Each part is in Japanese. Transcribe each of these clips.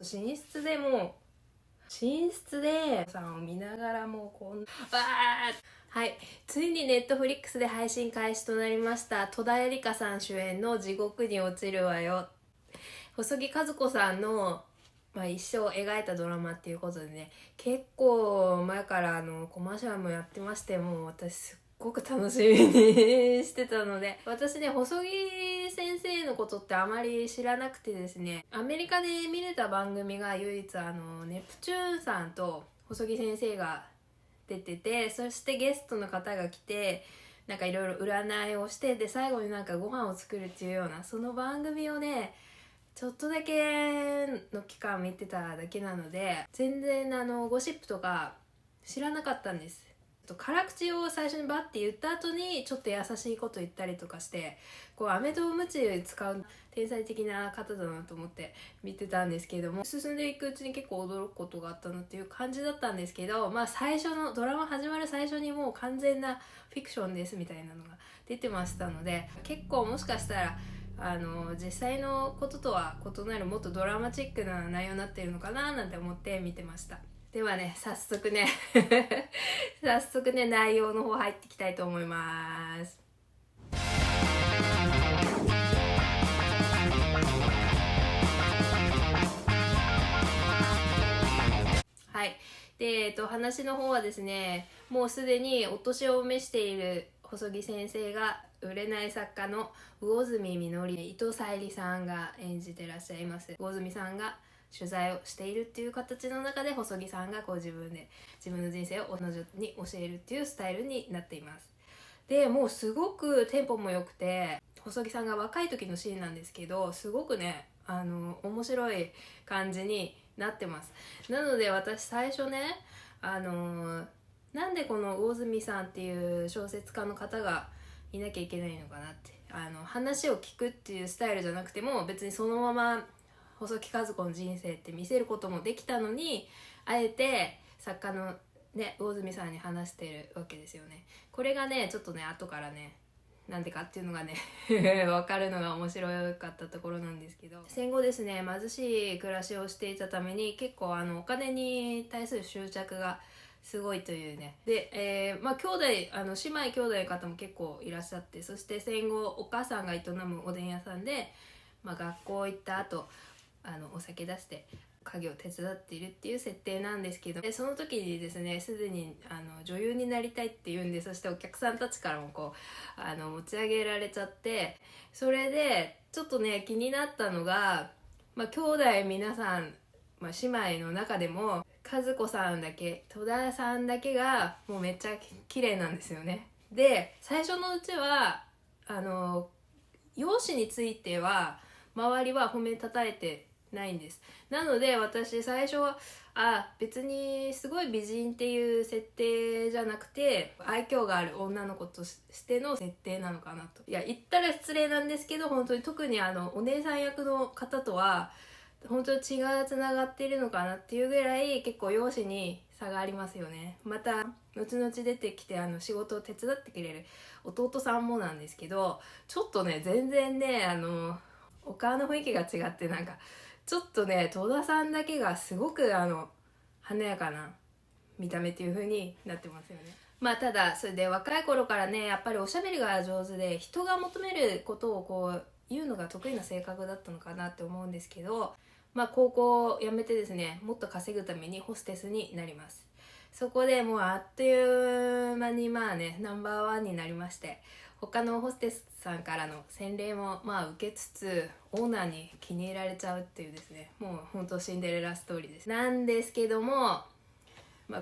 寝室でさんを見ながらもうこんはい、ついにネットフリックスで配信開始となりました戸田恵梨香さん主演の地獄に落ちるわよ。細木数子さんの、一生を描いたドラマっていうことでね、結構前からコマーシャルもやってまして、もう私すっごく楽しみにしてたので、私ね、細木先生のことってあまり知らなくてですね、アメリカで見れた番組が唯一ネプチューンさんと細木先生が出てて、そしてゲストの方が来て、なんかいろいろ占いをして、で最後になんかご飯を作るっていうようなその番組をね、ちょっとだけの期間見てただけなので、全然ゴシップとか知らなかったんです。辛口を最初にバッて言った後にちょっと優しいこと言ったりとかして、こう飴とムチ使う天才的な方だなと思って見てたんですけれども、進んでいくうちに結構驚くことがあったなっていう感じだったんですけど、最初のドラマ始まる最初にもう完全なフィクションですみたいなのが出てましたので、結構もしかしたら実際のこととは異なるもっとドラマチックな内容になっているのかななんて思って見てました。ではね、早速ね内容の方入っていきたいと思います。はい。で、話の方はですね、もうすでにお年を召している細木先生が売れない作家の魚住みのり、伊藤沙莉さんが演じてらっしゃいます。魚住さんが取材をしているっていう形の中で、細木さんがこう自分の人生を彼女に教えるっていうスタイルになっています。で、もうすごくテンポも良くて、細木さんが若い時のシーンなんですけど、すごくね、面白い感じになってます。なので私最初ね、なんでこの魚住さんっていう小説家の方がいなきゃいけないのかなって、話を聞くっていうスタイルじゃなくても別にそのまま細木数子の人生って見せることもできたのに、あえて作家のね、魚住さんに話してるわけですよね。これがね、ちょっとね、後からね、なんでかっていうのがね分かるのが面白かったところなんですけど、戦後ですね、貧しい暮らしをしていたために結構お金に対する執着がすごいというね。で、兄弟姉妹兄弟の方も結構いらっしゃって、そして戦後お母さんが営むおでん屋さんで、学校行った後お酒出して家業を手伝っているっていう設定なんですけど、でその時にですね、すでに女優になりたいって言うんで、そしてお客さんたちからもこう持ち上げられちゃって、それでちょっとね気になったのが、兄弟皆さん、姉妹の中でも和子さんだけ、戸田さんだけがもうめっちゃ綺麗なんですよね。で最初のうちは容姿については周りは褒めたたえてないんです。なので私最初は別にすごい美人っていう設定じゃなくて愛嬌がある女の子としての設定なのかなと。いや言ったら失礼なんですけど、本当に特にお姉さん役の方とは本当に血がつながっているのかなっていうぐらい結構容姿に差がありますよね。また後々出てきて仕事を手伝ってくれる弟さんもなんですけど、ちょっとね全然ねお顔の雰囲気が違って、なんかちょっとね戸田さんだけがすごく華やかな見た目っていう風になってますよね。ただそれで若い頃からね、やっぱりおしゃべりが上手で人が求めることをこう言うのが得意な性格だったのかなって思うんですけど、高校を辞めてですね、もっと稼ぐためにホステスになります。そこでもうあっという間にナンバーワンになりまして、他のホステスさんからの洗礼も受けつつ、オーナーに気に入られちゃうっていうですね、もう本当シンデレラストーリーです。なんですけども、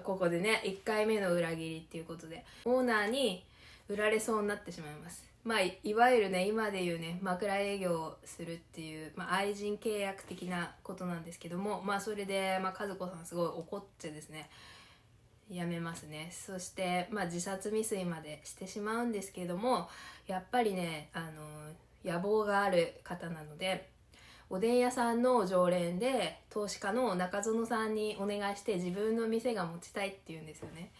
ここでね1回目の裏切りっていうことでオーナーに売られそうになってしまいます。いわゆるね今でいうね枕営業をするっていう、愛人契約的なことなんですけども、それで和子さんすごい怒ってですねやめますね。そして、自殺未遂までしてしまうんですけども、やっぱりね野望がある方なので、おでん屋さんの常連で投資家の中園さんにお願いして自分の店が持ちたいって言うんですよね。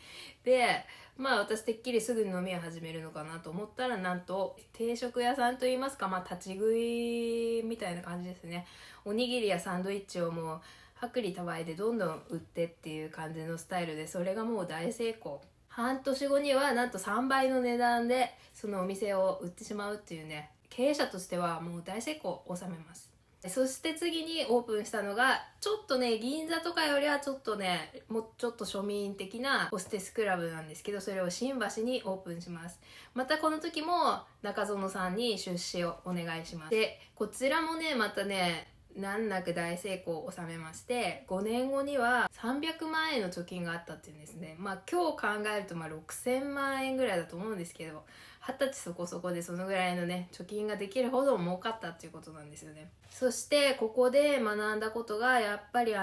で私てっきりすぐに飲み屋始めるのかなと思ったら、なんと定食屋さんといいますか、立ち食いみたいな感じですね。おにぎりやサンドイッチをもう薄利多売でどんどん売ってっていう感じのスタイルで、それがもう大成功。半年後にはなんと3倍の値段でそのお店を売ってしまうっていうね、経営者としてはもう大成功を収めます。そして次にオープンしたのが、ちょっとね銀座とかよりはちょっとねもうちょっと庶民的なホステスクラブなんですけど、それを新橋にオープンします。またこの時も中園さんに出資をお願いします。でこちらもねまたね難なく大成功を収めまして、5年後には300万円の貯金があったっていうんですね。まあ今日考えると6000万円ぐらいだと思うんですけど、20歳そこそこでそのぐらいのね貯金ができるほど儲かったっていうことなんですよね。そしてここで学んだことが、やっぱり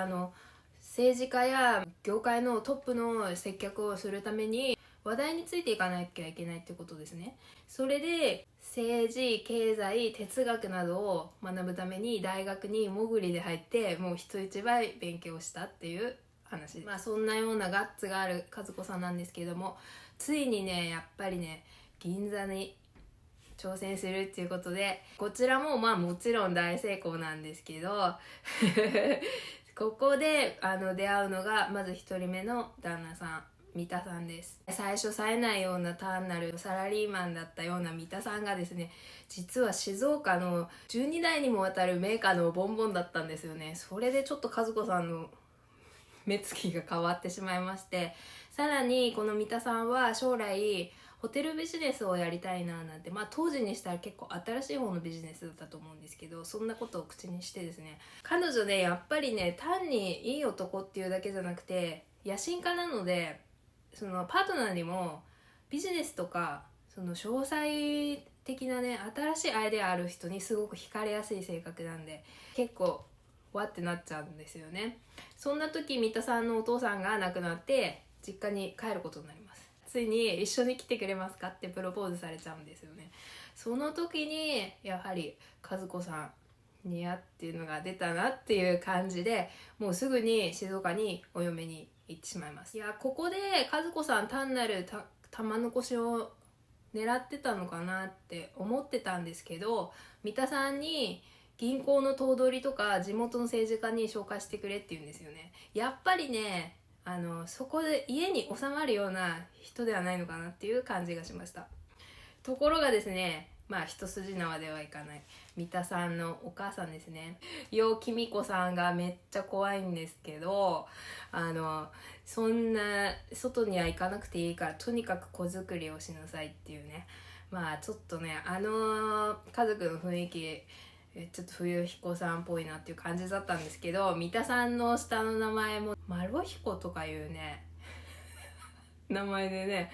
政治家や業界のトップの接客をするために話題についていかなきゃいけないってことですね。それで政治、経済、哲学などを学ぶために大学に潜りで入って、もう人一倍勉強したっていう話です。まあそんなようなガッツがある和子さんなんですけれども、ついにねやっぱりね銀座に挑戦するっていうことで、こちらもまあもちろん大成功なんですけどここで出会うのが、まず1人目の旦那さん、三田さんです。最初冴えないような単なるサラリーマンだったような三田さんがですね、実は静岡の12代にもわたるメーカーのボンボンだったんですよね。それでちょっと和子さんの目つきが変わってしまいまして、さらにこの三田さんは将来ホテルビジネスをやりたいななんて、まあ当時にしたら結構新しい方のビジネスだったと思うんですけど、そんなことを口にしてですね、彼女ねやっぱりね単にいい男っていうだけじゃなくて野心家なので、そのパートナーにもビジネスとかその詳細的なね新しいアイデアある人にすごく惹かれやすい性格なんで、結構わってなっちゃうんですよね。そんな時三田さんのお父さんが亡くなって実家に帰ることになります。ついに一緒に来てくれますかってプロポーズされちゃうんですよね。その時にやはり和子さん似合っていうのが出たなっていう感じで、もうすぐに静岡にお嫁に行ってしまいます。いやここで和子さん単なる玉残しを狙ってたのかなって思ってたんですけど、三田さんに銀行の頭取とか地元の政治家に紹介してくれって言うんですよね。やっぱりねそこで家に収まるような人ではないのかなっていう感じがしました。ところがですね、まあ一筋縄ではいかない三田さんのお母さんですね、楊貴美子さんがめっちゃ怖いんですけど、そんな外には行かなくていいからとにかく子作りをしなさいっていうね、まあちょっとね家族の雰囲気ちょっと冬彦さんっぽいなっていう感じだったんですけど、三田さんの下の名前もマロヒコとかいうね名前でね、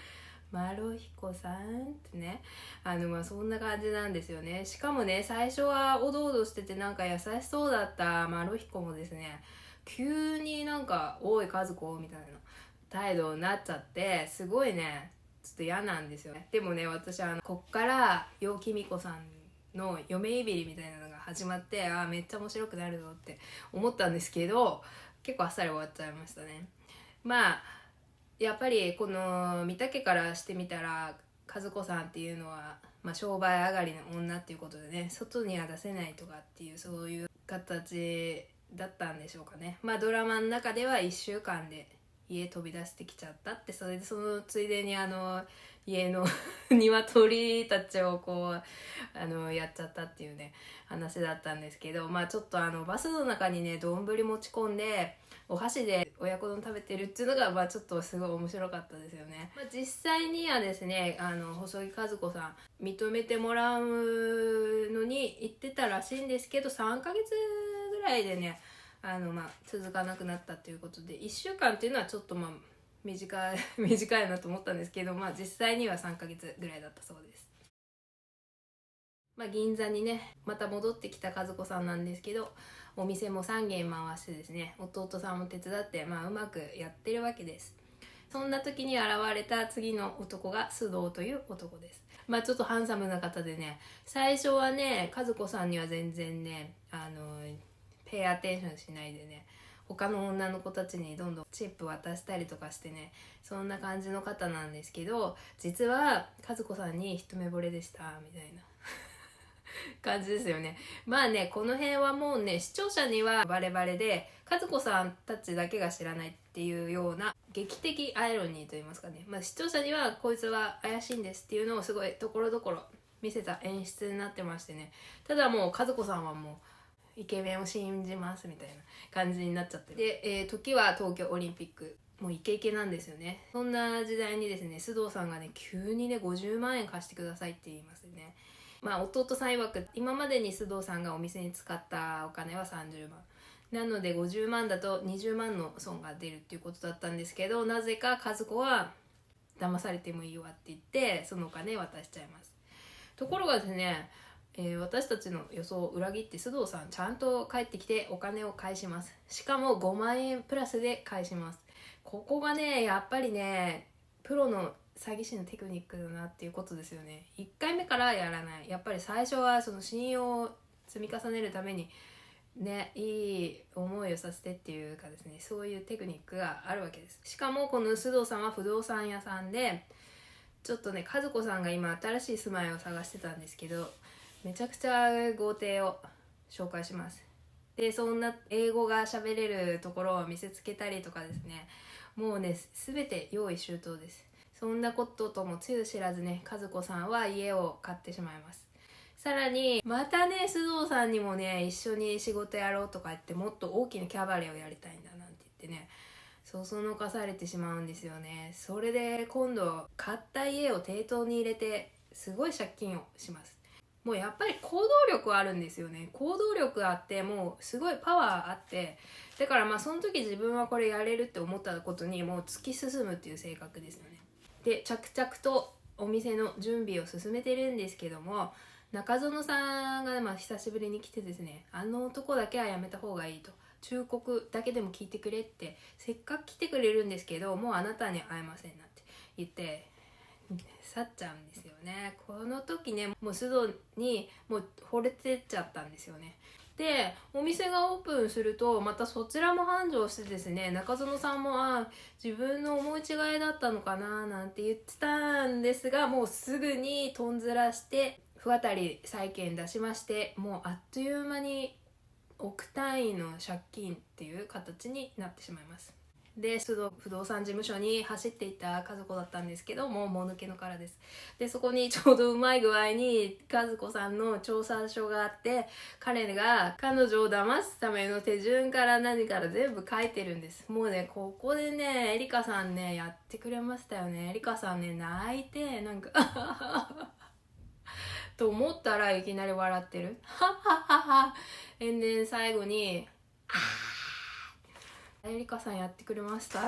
マロヒコさんってね、まあそんな感じなんですよね。しかもね最初はおどおどしててなんか優しそうだったマロヒコもですね、急になんかおい和子みたいな態度になっちゃって、すごいねちょっと嫌なんですよね。でもね私こっから楊貴美子さんの嫁いびりみたいなのが始まって、あめっちゃ面白くなるぞって思ったんですけど、結構あっさり終わっちゃいましたね。まあやっぱりこの三田家からしてみたら和子さんっていうのは、まあ、商売上がりの女っていうことでね、外には出せないとかっていうそういう形だったんでしょうかね。まあドラマの中では1週間で家飛び出してきちゃったって、それでそのついでに家の鶏たちをこうやっちゃったっていうね話だったんですけど、まあちょっとバスの中にね丼持ち込んでお箸で親子丼食べてるっていうのが、まあちょっとすごい面白かったですよね。まあ、実際にはですね細木和子さん認めてもらうのに行ってたらしいんですけど、3ヶ月ぐらいでねまあ続かなくなったということで、1週間っていうのはちょっとまあ短い短いなと思ったんですけど、まあ実際には3ヶ月ぐらいだったそうです。まあ、銀座にねまた戻ってきた和子さんなんですけど、お店も3軒回してですね、弟さんも手伝って、まあ、うまくやってるわけです。そんな時に現れた次の男が須藤という男です。まあちょっとハンサムな方でね、最初はね和子さんには全然ねペアアテンションしないでね、他の女の子たちにどんどんチップ渡したりとかしてね、そんな感じの方なんですけど、実は和子さんに一目惚れでしたみたいな感じですよね。まあね、この辺はもうね、視聴者にはバレバレで、和子さんたちだけが知らないっていうような劇的アイロニーと言いますかね、まあ、視聴者にはこいつは怪しいんですっていうのをすごいところどころ見せた演出になってましてね。ただもう和子さんはもうイケメンを信じますみたいな感じになっちゃって、で、時は東京オリンピック、もうイケイケなんですよね。そんな時代にですね、須藤さんがね急にね50万円貸してくださいって言いますよね。まあ弟さん曰く今までに須藤さんがお店に使ったお金は30万なので、50万だと20万の損が出るっていうことだったんですけど、なぜか和子は騙されてもいいわって言ってそのお金渡しちゃいます。ところがですね、私たちの予想を裏切って須藤さんちゃんと帰ってきてお金を返します。しかも5万円プラスで返します。ここがねやっぱりねプロの詐欺師のテクニックだなっていうことですよね。1回目からやらない、やっぱり最初はその信用を積み重ねるためにね、いい思いをさせてっていうかですね、そういうテクニックがあるわけです。しかもこの須藤さんは不動産屋さんで、ちょっとね和子さんが今新しい住まいを探してたんですけど、めちゃくちゃ豪邸を紹介します。でそんな英語が喋れるところを見せつけたりとかですね、もうね全て用意周到です。そんなことともつゆ知らずね、和子さんは家を買ってしまいます。さらにまたね須藤さんにもね一緒に仕事やろうとか言って、もっと大きなキャバレーをやりたいんだなんて言ってね、そそのかされてしまうんですよね。それで今度買った家を抵当に入れてすごい借金をします。もうやっぱり行動力あるんですよね。行動力あって、もうすごいパワーあって、だからまあその時自分はこれやれるって思ったことにもう突き進むっていう性格ですよね。で着々とお店の準備を進めてるんですけども、中園さんが、まあ、久しぶりに来てですね、あの男だけはやめた方がいいと、忠告だけでも聞いてくれって、せっかく来てくれるんですけどもうあなたに会えませんなって言って去っちゃうんですよね。この時ねもう須藤にもう惚れてっちゃったんですよね。でお店がオープンするとまたそちらも繁盛してですね、中園さんも自分の思い違いだったのかななんて言ってたんですが、もうすぐにとんずらして不当たり債権出しまして、もうあっという間に億単位の借金っていう形になってしまいます。で須藤不動産事務所に走っていった和子だったんですけども、もぬけの殻です。でそこにちょうどうまい具合に和子さんの調査書があって、彼が彼女を騙すための手順から何から全部書いてるんです。もうねここでねエリカさんねやってくれましたよね。エリカさんね泣いてなんかと思ったらいきなり笑ってるはっはっはっは。で最後にエリカさんやってくれました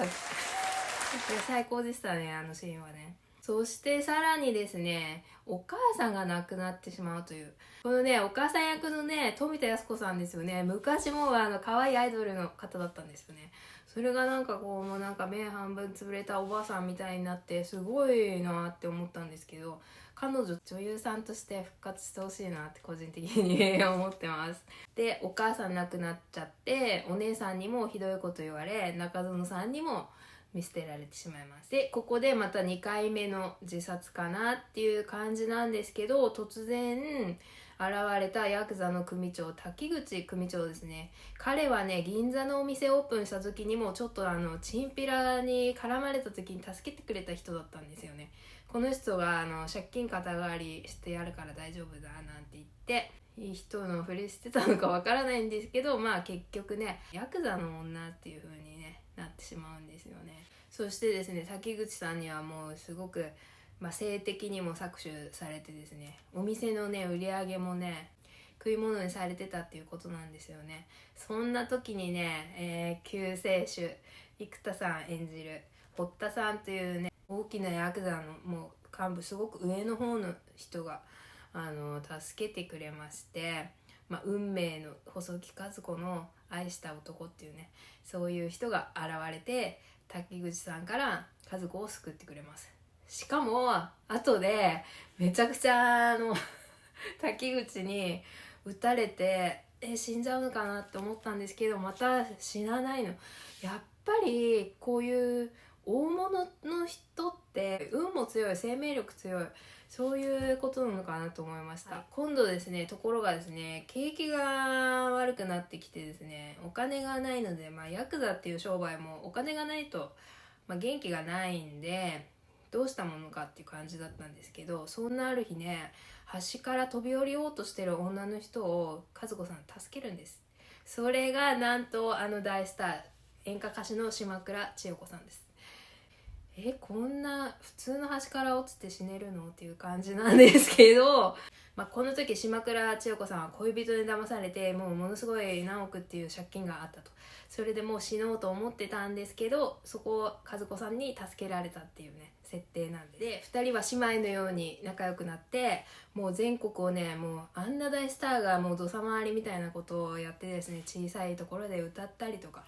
最高でしたね、あのシーンはね。そしてさらにですね、お母さんが亡くなってしまうという、このねお母さん役のね富田靖子さんですよね。昔も可愛いアイドルの方だったんですよね。それがなんかこうもうなんか目半分潰れたおばあさんみたいになってすごいなって思ったんですけど、彼女女優さんとして復活してほしいなって個人的に思ってます。でお母さん亡くなっちゃって、お姉さんにもひどいこと言われ、中園さんにも見捨てられてしまいます。でここでまた2回目の自殺かなっていう感じなんですけど、突然現れたヤクザの組長、滝口組長ですね。彼はね銀座のお店オープンした時にもちょっとチンピラに絡まれた時に助けてくれた人だったんですよね。この人が借金肩代わりしてやるから大丈夫だなんて言っていい人のふりしてたのかわからないんですけど、まあ結局ねヤクザの女っていう風にねなってしまうんですよね。そしてですね滝口さんにはもうすごく、性的にも搾取されてですね、お店のね売り上げもね食い物にされてたっていうことなんですよね。そんな時にね、救世主生田さん演じる堀田さんというね大きなヤクザのもう幹部、すごく上の方の人が助けてくれまして、運命の細木数子の愛した男っていうね、そういう人が現れて滝口さんから和子を救ってくれます。しかも後でめちゃくちゃ滝口に撃たれて死んじゃうのかなって思ったんですけど、また死なないの。やっぱりこういう大物の人って運も強い、生命力強い、そういうことなのかなと思いました。今度ですね、ところがですね、景気が悪くなってきてですね、お金がないので、ヤクザっていう商売もお金がないと、元気がないんで、どうしたものかっていう感じだったんですけど、そんなある日ね、橋から飛び降りようとしてる女の人を和子さん助けるんです。それがなんと大スター、演歌歌手の島倉千代子さんです。こんな普通の橋から落ちて死ねるのっていう感じなんですけど、この時島倉千代子さんは恋人に騙されて、もうものすごい何億っていう借金があったと。それでもう死のうと思ってたんですけど、そこを和子さんに助けられたっていうね設定なんで、2人は姉妹のように仲良くなって、もう全国をね、もうあんな大スターがもう土佐回りみたいなことをやってですね、小さいところで歌ったりとか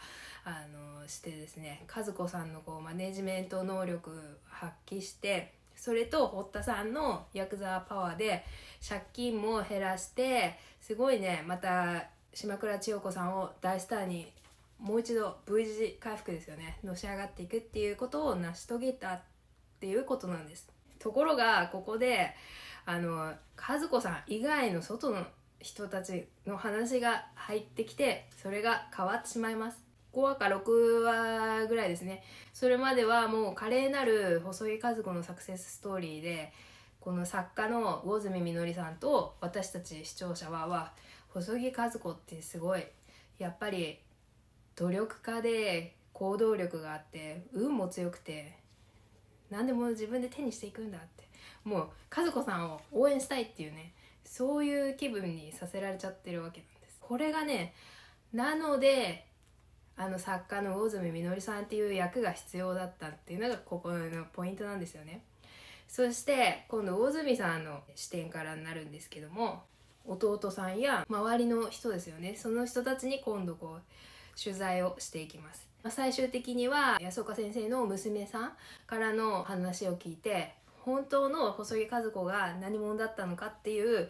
してですね、和子さんのマネジメント能力発揮して、それと堀田さんのヤクザパワーで借金も減らして、すごいね、また島倉千代子さんを大スターにもう一度 V 字回復ですよね、のし上がっていくっていうことを成し遂げたっていうことなんです。ところがここで和子さん以外の外の人たちの話が入ってきて、それが変わってしまいます。5話か6話ぐらいですね。それまではもう華麗なる細木数子のサクセスストーリーで、この作家の魚住みのりさんと私たち視聴者は細木数子ってすごい、やっぱり努力家で行動力があって運も強くて、何でも自分で手にしていくんだって、もう和子さんを応援したいっていうね、そういう気分にさせられちゃってるわけなんです。これがね、なので作家の魚住みのりさんっていう役が必要だったっていうのがここのポイントなんですよね。そして今度魚住さんの視点からになるんですけども、弟さんや周りの人ですよね、その人たちに今度取材をしていきます。最終的には安岡先生の娘さんからの話を聞いて、本当の細木数子が何者だったのかっていう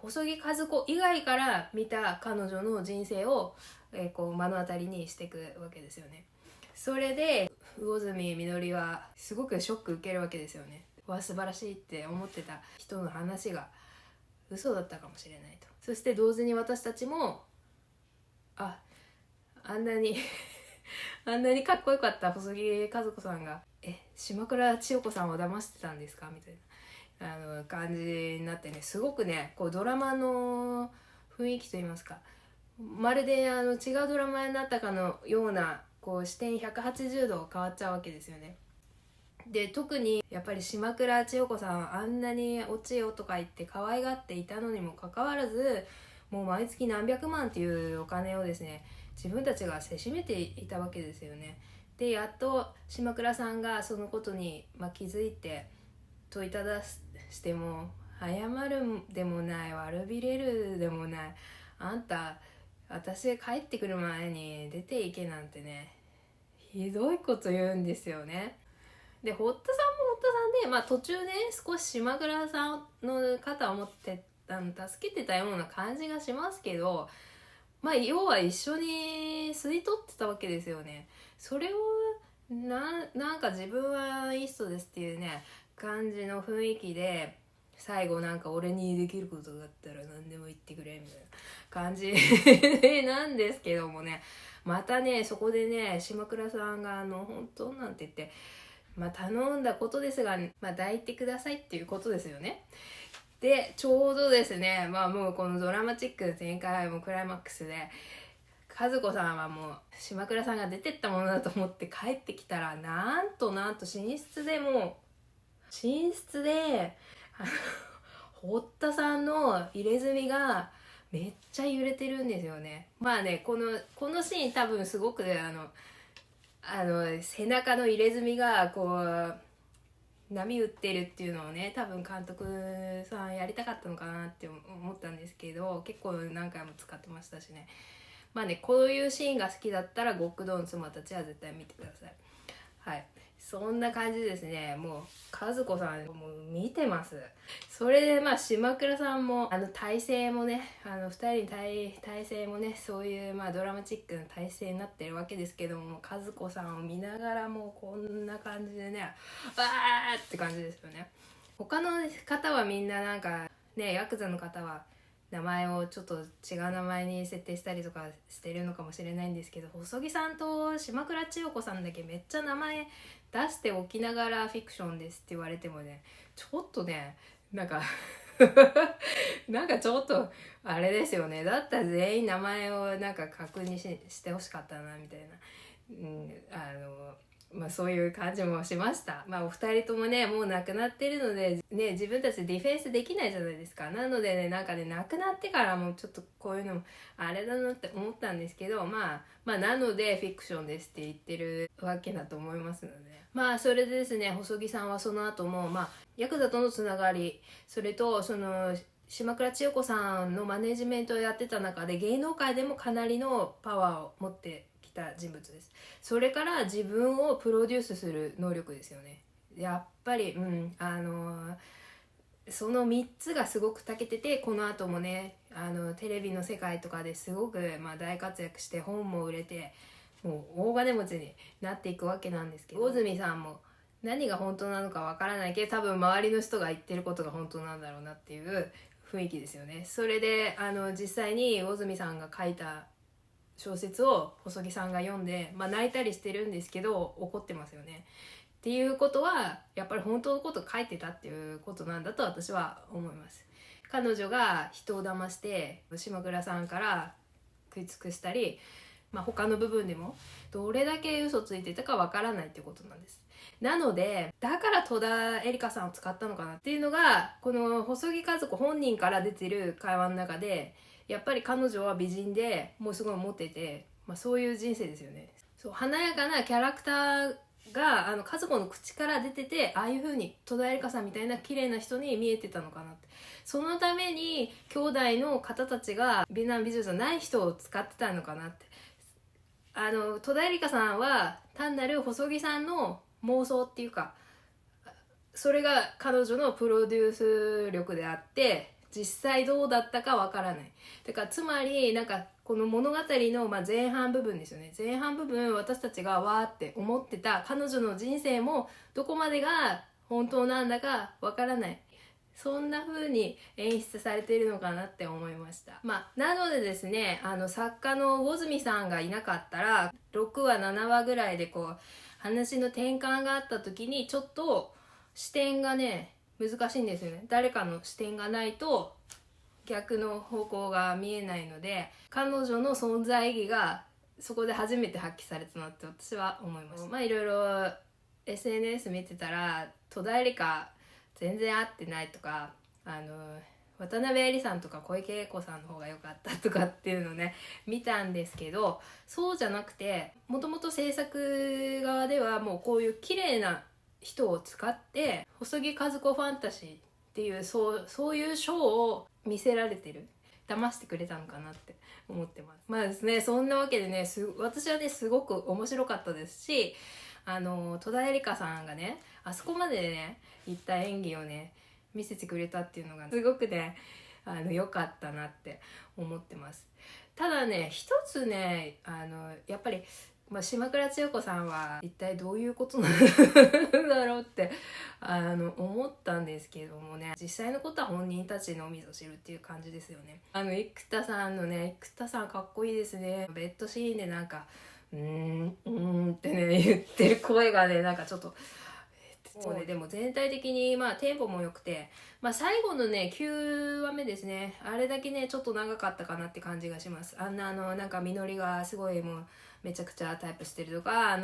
細木数子以外から見た彼女の人生を、目の当たりにしていくわけですよね。それで魚住みのりはすごくショック受けるわけですよね。素晴らしいって思ってた人の話が嘘だったかもしれないと。そして同時に私たちもあんなにあんなにかっこよかった細木数子さんが島倉千代子さんを騙してたんですかみたいな感じになってね、すごくねドラマの雰囲気といいますか、まるで違うドラマになったかのような視点180度変わっちゃうわけですよね。で特にやっぱり島倉千代子さん、あんなにおちよとか言って可愛がっていたのにもかかわらず、もう毎月何百万っていうお金をですね、自分たちがせしめていたわけですよね。でやっと島倉さんがそのことに、気づいて問いただしても、謝るでもない、悪びれるでもない、あんた私帰ってくる前に出ていけなんてね、ひどいこと言うんですよね。で堀田さんも堀田さんで、途中ね少し島倉さんの肩を持って助けてたような感じがしますけど、要は一緒に吸い取ってたわけですよね。それをなんか自分はいい人ですっていうね感じの雰囲気で、最後俺にできることがあったら何でも言ってくれみたいな感じなんですけどもね、またねそこでね島倉さんが本当なんて言って、頼んだことですが、抱いてくださいっていうことですよね。でちょうどですね、もうこのドラマチック展開もクライマックスで、和子さんはもう島倉さんが出てったものだと思って帰ってきたら、なんと寝室で堀田さんの入れ墨がめっちゃ揺れてるんですよね。このシーン多分すごく背中の入れ墨が波打ってるっていうのをね、多分監督さんやりたかったのかなって思ったんですけど、結構何回も使ってましたしね。こういうシーンが好きだったら極道の妻たちは絶対見てください。はい、そんな感じですね。もう和子さんもう見てます。それでまあ島倉さんも体勢もね、2人体勢もね、そういうまあドラマチックな体勢になってるわけですけども、和子さんを見ながらもうこんな感じでね、わーって感じですよね。他の方はみんななんかね、ヤクザの方は名前をちょっと違う名前に設定したりとかしてるのかもしれないんですけど、細木さんと島倉千代子さんだけめっちゃ名前出しておきながらフィクションですって言われてもね、ちょっとね、なんかなんかちょっとあれですよね。だったら全員名前をなんか確認してほしかったなみたいな、まあそういう感じもしました。まあお二人ともねもう亡くなってるのでね、自分たちでディフェンスできないじゃないですか。なのでね、なんかね、亡くなってからもちょっとこういうのもあれだなって思ったんですけど、まあなのでフィクションですって言ってるわけだと思いますので、まあそれでですね、細木さんはその後もまあヤクザとのつながり、それとその島倉千代子さんのマネジメントをやってた中で芸能界でもかなりのパワーを持ってきた人物です。それから自分をプロデュースする能力ですよね。やっぱりその3つがすごく長けてて、この後もねテレビの世界とかですごく、まあ、大活躍して本も売れてもう大金持ちになっていくわけなんですけど、大泉さんも何が本当なのかわからないけど多分周りの人が言ってることが本当なんだろうなっていう雰囲気ですよね。それで実際に大泉さんが書いた小説を細木さんが読んで、まあ、泣いたりしてるんですけど怒ってますよね。っていうことはやっぱり本当のことを書いてたっていうことなんだと私は思います。彼女が人を騙して島倉さんから食い尽くしたり、まあ、他の部分でもどれだけ嘘ついてたかわからないっていうことなんです。なのでだから戸田恵梨香さんを使ったのかなっていうのがこの細木和子本人から出てる会話の中で、やっぱり彼女は美人でもうすごいモテて、まあ、そういう人生ですよね。そう華やかなキャラクターが和子の口から出てて、ああいう風に戸田恵梨香さんみたいな綺麗な人に見えてたのかなって。そのために兄弟の方たちが美男美女じゃない人を使ってたのかなって。戸田恵梨香さんは単なる細木さんの妄想っていうか、それが彼女のプロデュース力であって実際どうだったかわからない。だからつまりなんかこの物語の前半部分ですよね。前半部分私たちがわーって思ってた彼女の人生もどこまでが本当なんだかわからない。そんな風に演出されているのかなって思いました。なのでですね、作家の魚住さんがいなかったら6話7話ぐらいでこう話の転換があった時にちょっと視点がね難しいんですよね。誰かの視点がないと逆の方向が見えないので、彼女の存在意義がそこで初めて発揮されたなって私は思います。いろいろ SNS 見てたら戸田恵梨香全然合ってないとか、渡辺恵里さんとか小池栄子さんの方が良かったとかっていうのをね見たんですけど、そうじゃなくてもともと制作側ではもうこういう綺麗な人を使って細木数子ファンタジーっていうそういうショーを見せられてる、騙してくれたのかなって思ってます。まあですね、そんなわけでね私はねすごく面白かったですし、戸田恵梨香さんがねあそこまでねいった演技をね見せてくれたっていうのがすごくね良かったなって思ってます。ただね一つねやっぱり島倉千代子さんは一体どういうことなんだろうって思ったんですけどもね、実際のことは本人たちのみぞ知るっていう感じですよね。生田さんのね、生田さんかっこいいですね。ベッドシーンでなんかってね言ってる声がねなんかちょっともうね、でも全体的にテンポも良くて、最後のね9話目ですね、あれだけねちょっと長かったかなって感じがします。なんかみのりがすごいもうめちゃくちゃタイプしてるとか、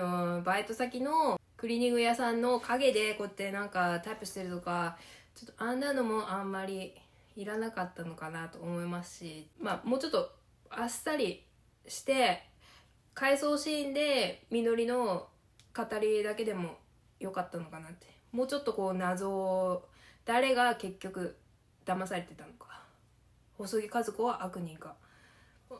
バイト先のクリーニング屋さんの陰でこうやってなんかタイプしてるとか、ちょっとあんなのもあんまりいらなかったのかなと思いますし、もうちょっとあっさりして回想シーンでみのりの語りだけでも良かったのかなって。もうちょっとこう謎を、誰が結局騙されてたのか、細木数子は悪人か、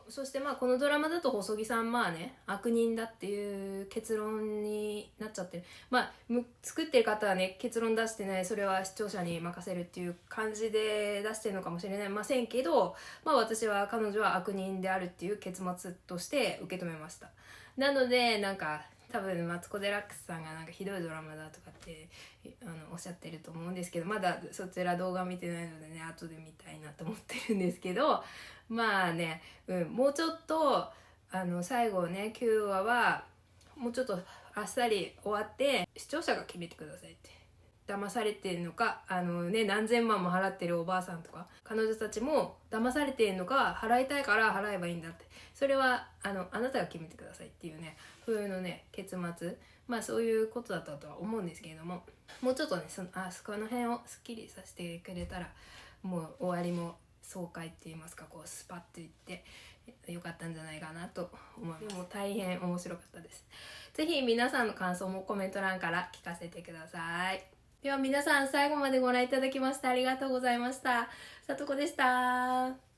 そしてまあこのドラマだと細木さんまあね悪人だっていう結論になっちゃってる。まあ作ってる方はね結論出してない、それは視聴者に任せるっていう感じで出してるのかもしれませんけど、まあ私は彼女は悪人であるっていう結末として受け止めました。なのでなんか多分マツコ・デラックスさんがなんかひどいドラマだとかっておっしゃってると思うんですけど、まだそちら動画見てないのでね後で見たいなと思ってるんですけど、まあね、もうちょっと最後ね9話はもうちょっとあっさり終わって視聴者が決めてくださいって。騙されてんのか何千万も払ってるおばあさんとか彼女たちも騙されてんのか払いたいから払えばいいんだって、それはあなたが決めてくださいっていうね風のね結末、まあそういうことだったとは思うんですけれども、もうちょっとねそこの辺をすっきりさせてくれたらもう終わりも爽快って言いますかこうスパッといってよかったんじゃないかなと思います。でも大変面白かったです。ぜひ皆さんの感想もコメント欄から聞かせてください。では皆さん最後までご覧いただきましてありがとうございました。さとこでした。